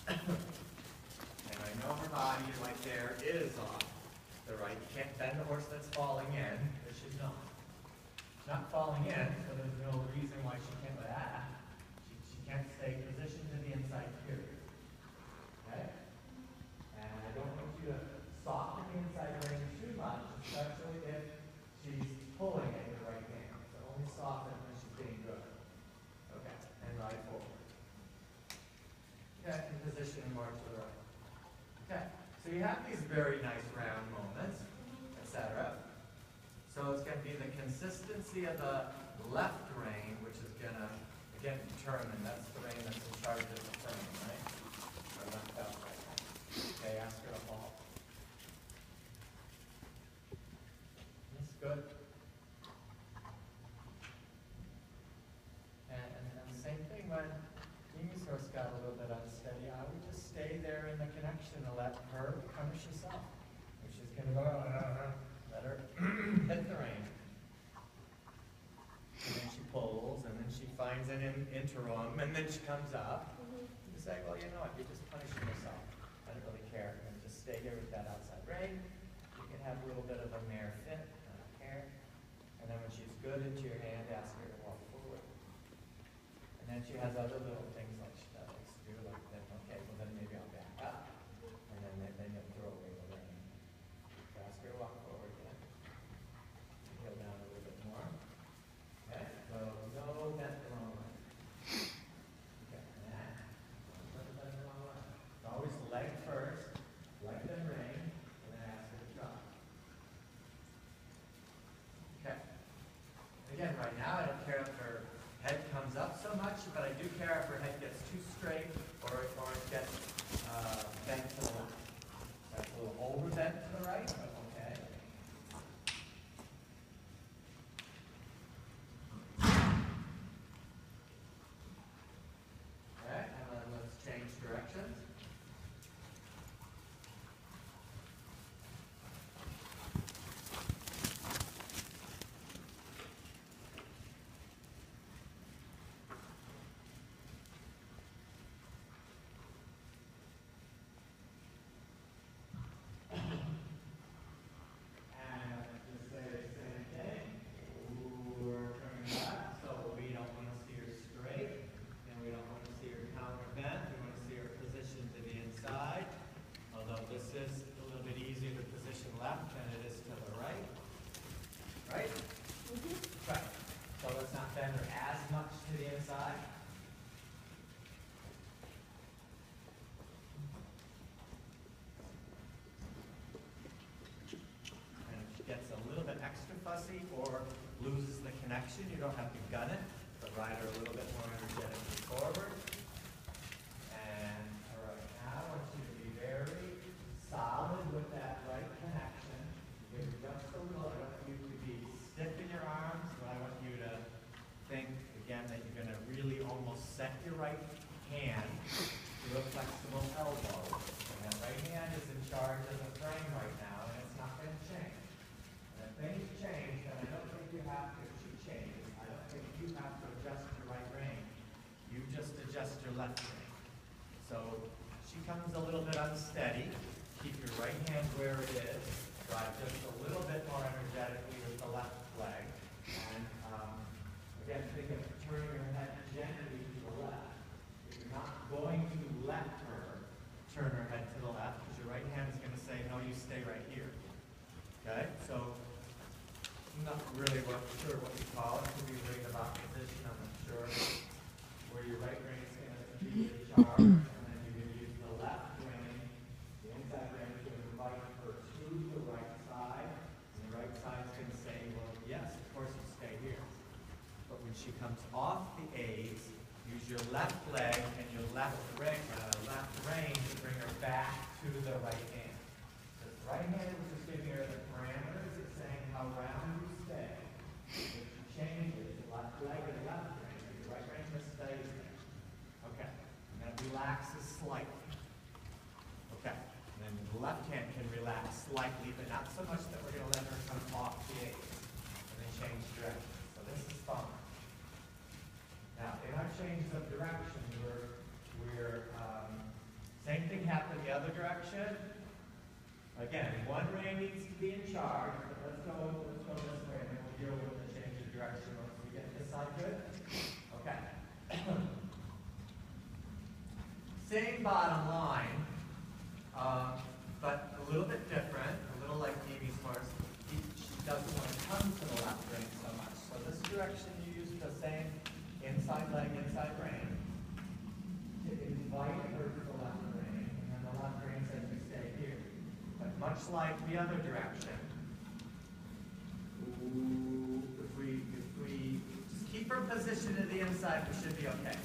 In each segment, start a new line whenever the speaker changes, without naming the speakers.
And I know her body right there is off the right. You can't bend the horse that's falling in, because she's not. She's not falling in, so there's no reason why she can't do that. She can't stay positioned to the inside period. Okay? And I don't want you to soften the inside rein too much, especially if she's pulling at your right hand. So only soften when she's getting good. Okay, and ride forward. Okay, and position more to the right. Okay, so you have these very nice round moments, etc. So it's going to be the consistency of the left rein, which is going to, again, determine, that's the rein that's in charge of the frame, right? Or left out right now. Okay, ask her to fall. That's good. And the same thing when Amy's horse got a little bit unsteady, I would just stay there in the connection and let her punish herself. If she's going to go, let her hit the rein. And then she pulls, and then she finds an interim, and then she comes up. You say, well, you know what, you're just punishing yourself. I don't really care. And just stay here with that outside rein. You can have a little bit of a mare fit, I don't care. And then when she's good into your hand, ask her to walk forward. And then she has other little things like she likes to do, like then, okay, well then maybe I'll back up. And then you'll throw away the rein. So ask her to walk forward again. Heel down a little bit more. Okay, so no bent the wrong way. Okay, put the bend the wrong way. So always leg first, leg then rein, and then ask her to drop. Okay. Again, right now I don't care if her head comes up so much, but I do care if her head gets too straight or it gets bent to the left. That's a little over bent to the right, but okay. Okay, and then let's change directions. Fussy or loses the connection, you don't have to gun it, but ride her a little bit more energetically forward. And all right, now I want you to be very solid with that right connection. Give just a little. I want you to be stiff in your arms, but I want you to think again that you're going to really almost set your right hand to a flexible elbow. And that right hand is in charge of the frame right now, and it's not going to change. Things change, and I don't think you have to, if she changes, I don't think you have to adjust your right rein. You just adjust your left rein. So she comes a little bit unsteady. Keep your right hand where it is. Drive just a little bit more energetically with the left leg. And again, think of turning your head gently to the left. If you're not going to let her turn her head to the left, because your right hand is going to say, no, you stay right here. Okay, so I'm not really sure what you call it. Could be ring of opposition, I'm not sure. Where your right rein is going to be in charge, and then you're going to use the left rein, the inside rein, to invite her to the right side. And the right side is going to say, well, yes, of course you stay here. But when she comes off the A's, use your left leg and your left rein to bring her back to the right hand. So the right hand is just giving her the parameters. It's saying how round you stay. If she changes, the left leg and the left rein, the right rein just stays there. Okay. And then it relaxes slightly. Okay. And then the left hand can relax slightly, but not so much that we're going to let her come off the A's. And then change direction. So this is fine. Now, in our change of direction, we're direction. Again, one rein needs to be in charge, but let's go this way and then we'll deal with the change of direction once we get this side good. Okay. Same bottom line, but a little bit different, a little like Mimi's horse. She doesn't want to come to the left rein so much. So this direction you use the same inside leg, inside rein to invite her to the left rein, and then the left rein says you stay here. But much like the other direction, if we just keep her position to the inside, we should be okay.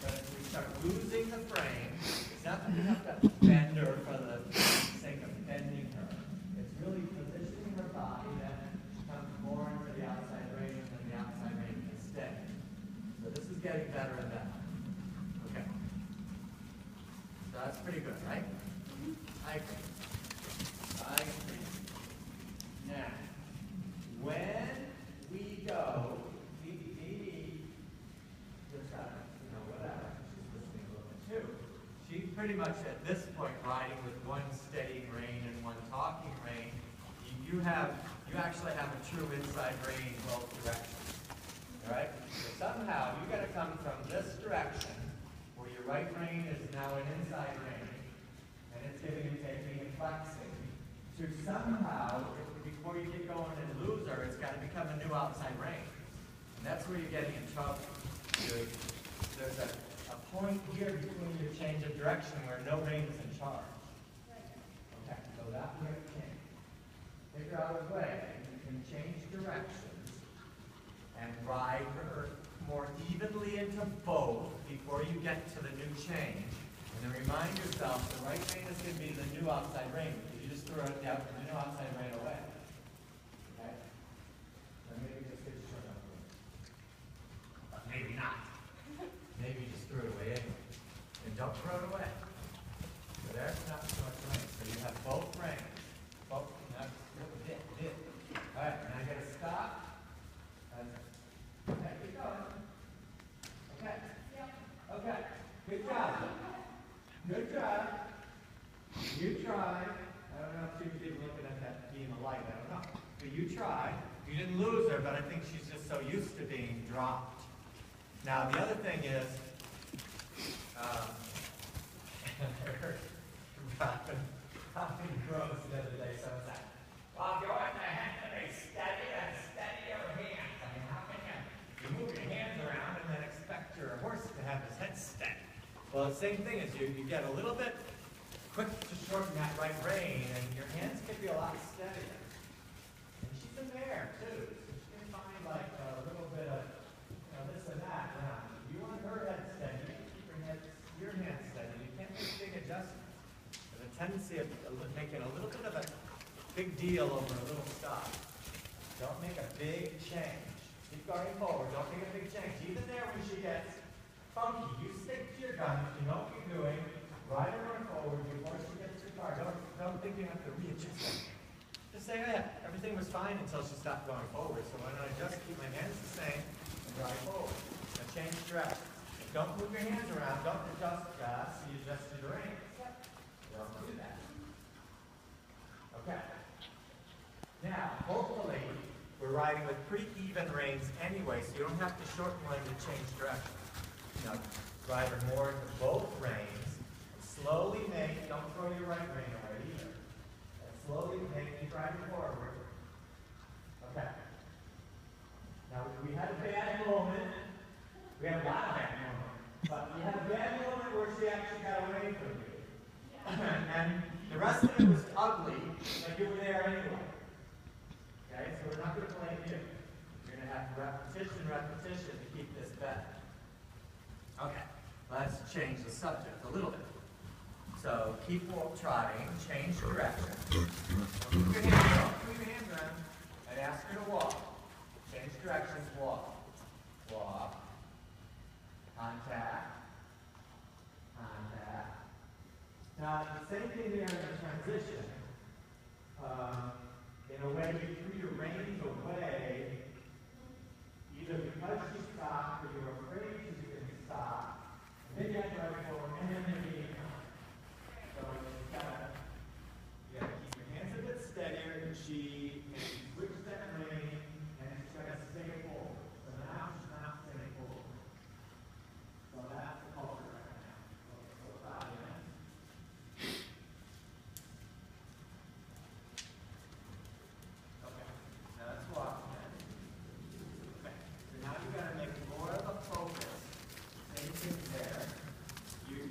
But if we start losing the frame, it's not that we have to bend her for the sake of bending her. It's really positioning her body that she comes more into the outside rein and then the outside rein can stay. So this is getting better and better. Okay. So that's pretty good, right? I agree. Now, when we go, she's pretty much at this point riding with one steadying rein and one talking rein. You actually have a true inside rein in both directions. All right? So somehow you got to come from this direction, where your right rein is now an inside rein, and it's giving and taking and flexing, to somehow, before you get going and lose her, it's got to become a new outside rein. And that's where you're getting in trouble. There's a point here between your change of direction where no rein is in charge. Okay, so that we have to change. Figure out a way you can change directions and ride her more evenly into both before you get to the new change. And then remind yourself the right rein is going to be the new outside rein, because you just threw the new outside rein away. Okay? Then maybe just get short up with it. But maybe not. Maybe you just threw it away anyway. And don't throw it away. So there's not so much rein. So you have both reins. Both. That's did. All right, now you got to stop. Okay, keep going. Okay. Yep. Okay. Good job. Good job. You tried. I don't know if she was even looking at that being a light. I don't know. But you tried. You didn't lose her, but I think she's just so used to being dropped. Now, the other thing is, Robin Gross the other day, so it's like, well, you're in the hand to be steady and steady your hands. I mean, how can you move your hands around and then expect your horse to have his head steady? Well, the same thing is you get a little bit quick to shorten that right rein, and your hands can be a lot steadier. And she's a mare, too, so she can find like a little bit of this and that. Now, you want her head steady, you keep your hands steady. You can't make big adjustments. There's a tendency of making a little bit of a big deal over a little stop. Don't make a big change. Keep going forward. Don't make a big change. Even there when she gets funky, you stick to your guns. You know what you're doing. Ride her run forward before she gets too far. Don't think you have to readjust it. Just say, oh, yeah, everything was fine until she stopped going forward. So why don't I just keep my hands the same and drive forward? Now change direction. Don't move your hands around. Don't adjust fast. You adjust your reins. Don't do that. Okay. Now, hopefully, we're riding with pretty even reins anyway, so you don't have to shorten one to change direction. Now, ride her more into both reins. Slowly make, don't throw your right rein away either. And slowly make you drive forward. Okay. Now, we had a bad moment. We had a lot of bad moments. But we had a bad moment where she actually got away from you. And the rest of it was ugly, but you were there anyway. Okay, so we're not going to blame you. You're going to have repetition to keep this better. Okay, let's change the subject a little bit. So keep trotting, change direction. Don't move your hands around. I ask her to walk. Change directions, walk. Walk. Contact. Contact. Now, the same thing there in the transition. In a way, you threw your reins away, either because she stopped or you were afraid she was going to stop. And then you had to ride forward, and then you need to come. So you got to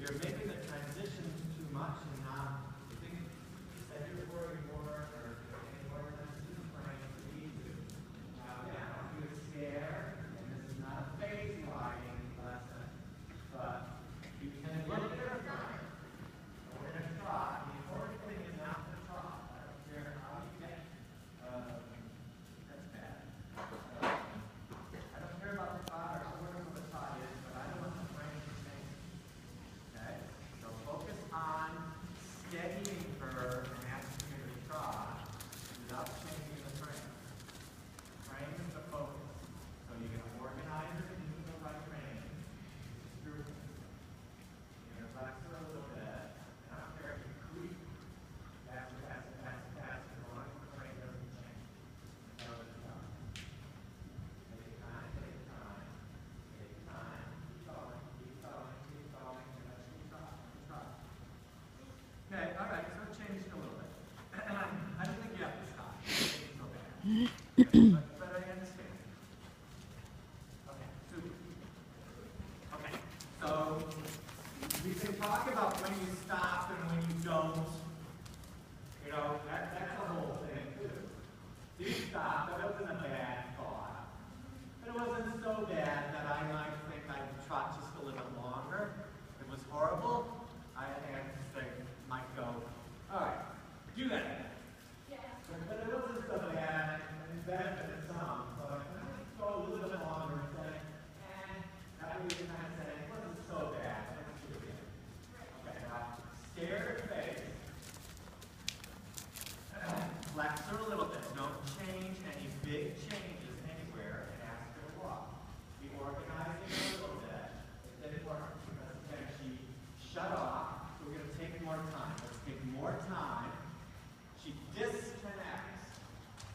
you're making the transition too much and not, you think you said you're worrying more or any more than this frame for you to. Now, again, I don't want you to scare, and this is not a phase riding lesson, but you can look at a frame. We're going to trot. The important thing is not to trot. I don't care how you get. That's bad. I don't care about the trot or how wonderful the trot is, but I don't want the frame to change. Okay? So focus on steadying her and asking her to trot without changing the frame. Frame is the focus. So you can organize her into the right range. You're going to relax her a little bit. I don't care if you creep. Faster, faster, faster, faster. As long as the frame doesn't change. That was the job. Take time, take time. Take time. Keep going, keep going, keep going. Keep trot, keep trot. Okay, all right, so it changed a little bit. I don't think you have to stop. It's so bad. Okay, but I understand. Okay, super. Okay, so we can talk about when you stop and when you don't. You know, that's a whole thing too. Do you stop? That wasn't a bad thought. But it wasn't so bad that I might think I'd trot just a little longer. It was horrible. I had to say, might go, all right, do that again. But it wasn't so bad, and it benefited some. So I might go a little bit longer and say, that way you kind of say, it wasn't so bad. Let's do it again. Okay, now, stare at face. Flex her a little bit. Don't change any big changes anywhere and ask her to walk. Be organizing her a little bit. It didn't work because, again, she shut off. So we're going to take more time. Let's take more time. She disconnects,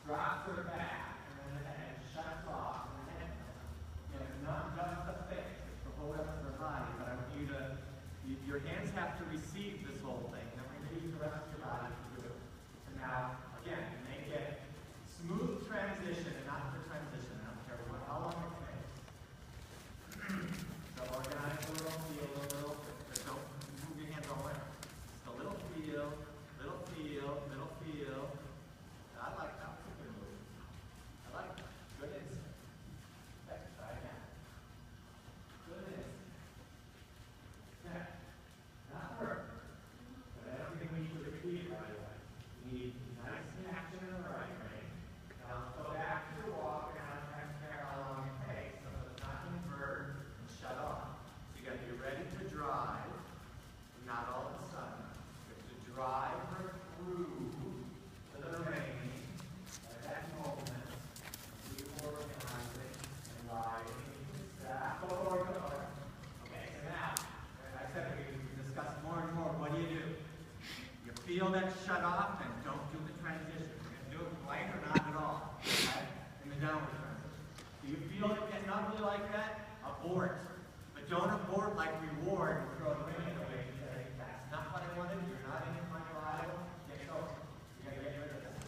drops her back, and then the head shuts off, and the head. And it's not just the face, it's the whole rest of her body. But I want you to, your hands have to receive this whole thing, and then we're going to use the rest of your body to do it. So now, again, make it smooth transition and not the transition. I don't care how long it takes. So organize a little, feel a little, but don't move your hands all around. Just a little feel, little feel, little feel. I like that. That's a good move. I like that. Good instinct. Okay, try again. Good instinct. Okay. Not perfect. But I don't think we need to repeat it right away. We need nice action in the right range. Now let's go back to the walk and I'm trying to compare how long it takes. So it's not invert and shut off. So you got to be ready to drive, not all of a sudden. You have to drive her through to the range at that moment. Reorganizing and riding. Okay, so now, as I said, we discuss more and more. What do? You feel that shut off, and don't do the transition. You're going to do it right or not at all. Okay? In the downward transition. Do you feel it getting ugly like that? Abort. But don't abort like reward and throw the ring away and say, that's not what I wanted, you're not in my arrival, get it over. You got to get rid of this.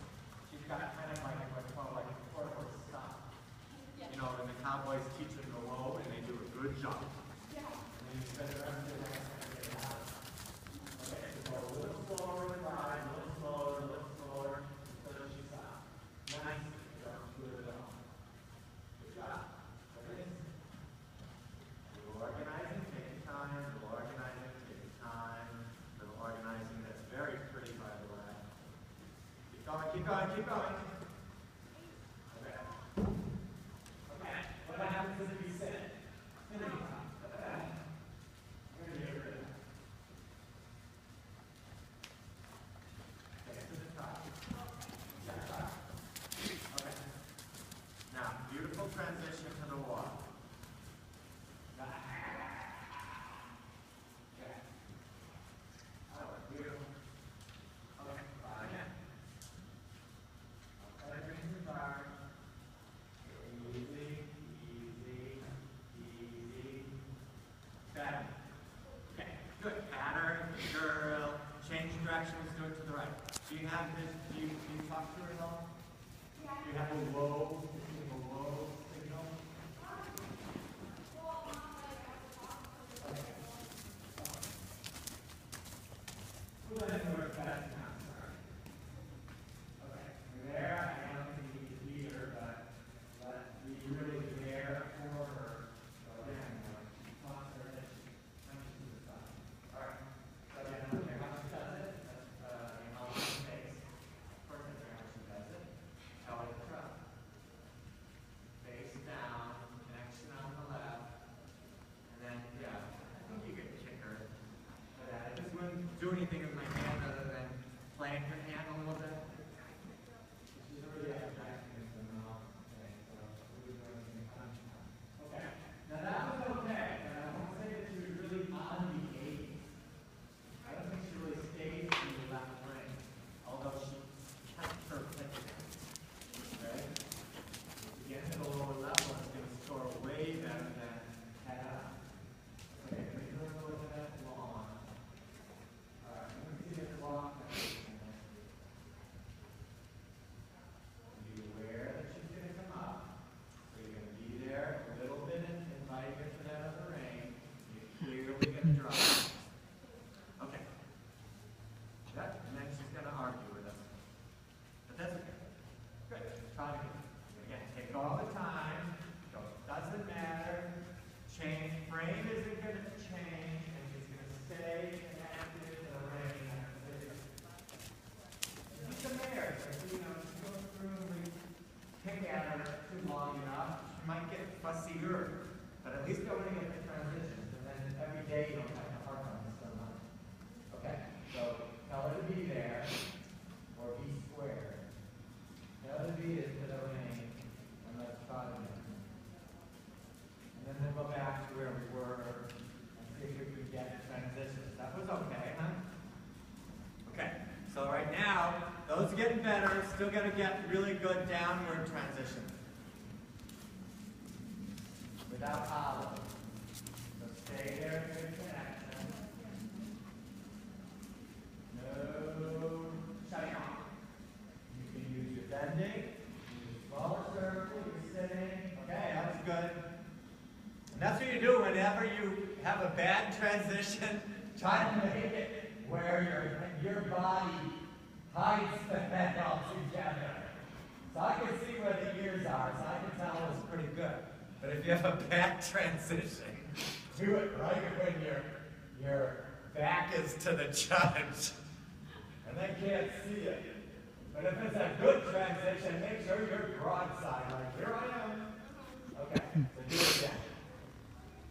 She's got kind of like what's called like a corporate stop. You know, when the cowboys teach them to low and they do a good job. And then you spend the rest of the day trying to get it out. Okay, so go a little slower with the ride, a little slower, until she stops. Nice. You don't do it at all. Good job. Okay. Little organizing, take time. Little organizing, take time. Little organizing, that's very pretty, by the way. Keep going, keep going, keep going. Okay. Okay. What happens if you sit? We're going to get rid of that. Okay, to the top. Okay. Now, beautiful transition to the walk. Okay. Oh, beautiful. Okay, try again. Okay, bring the bar. Easy, easy, easy. Better. Okay, good. Pattern, girl. Change directions, do it to the right. Do you have this? Do you talk to her at all? Do you have a low signal? Okay. blend works best now, sorry. Okay, we're there. I don't think you need to lead her, but be really there for her. So again, toss her and she punches to the side. All right. So again, I don't care how she does it. That's how she makes. First, I don't care how she does it. Tell her to drop. Face down, connection on the left. And then, yeah, I think you could kick her for that. I just wouldn't do anything with my hand other than playing her hand a little bit. She's already at the mechanism now. Okay, so we're doing anything fun. Okay, now that was okay, but I won't say that she was really unbehaving. I don't think she really stayed in the left ring, although she kept her flipping. Right? Again, at the lower level, it's going to score way better than head up. Okay, but you're a little bit long. All right, let me see this walk. Be aware that she's going to come up. So you're going to be there a little bit and invite her to that other ring. You're clearly going to drop. Okay. Good. And then she's going to argue with us. But that's okay. Good. Try it again. Again, take all the time. Doesn't matter. Change. Frame isn't going to change, and she's going to stay connected to the ring. Just some air. So, you know, she goes through and we pick at her too long enough. She might get fussier, but at least go in and get the transitions. And then every day you don't have to harp on this so much. Okay, so tell her to be there or be square. Tell her to be into the ring and let's try it again. And then we'll go back to where we were and see if we can get transitions. That was okay, huh? Okay, so right now, those are getting better. Still got to get really good downward transitions. Without hollow. So stay there, good connection. No shutting off. You can use your bending, use your smaller circle, you're sitting. Okay, that was good. And that's what you do whenever you have a bad transition. Try to make it where your body hides the head all together. So I can see where the ears are, so I can tell it was pretty good. But if you have a bad transition, do it right when your back is to the judge. And they can't see it. But if it's a good transition, make sure you're broadside, like here I am. Okay, so do it again.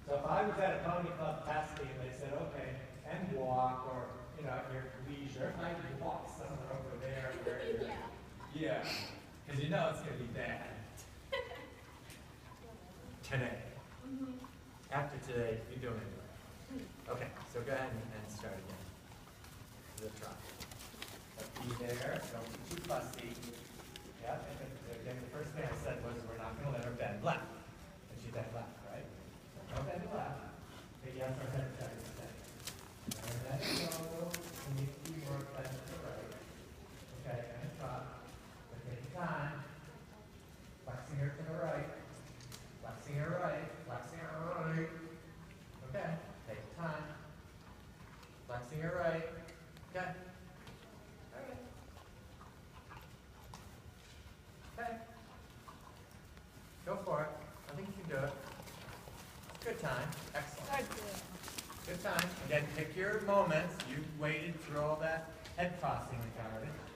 So if I was at a pony club testing and they said, okay, and walk, or, you know, at your leisure, I could walk somewhere over there where you're, yeah, because you know it's going to be bad. Today. After today, you're doing it. Okay, so go ahead and start again. The trot. So be there, don't be too fussy. Yeah, and again, the first thing I said was we're not going to let her bend left. And she bent left, right? No bend left. Okay, yes, our head started to stay. And let it go. And you keep more bend to the right. Okay, and trot. But take your time. Flexing her to the right. Flexing her right. Flexing her right. Okay, take your time. Flexing her right. Okay. Okay. Okay. Go for it. I think you can do it. Good time. Excellent. Good time. Again, pick your moments. You waited through all that head crossing regarded.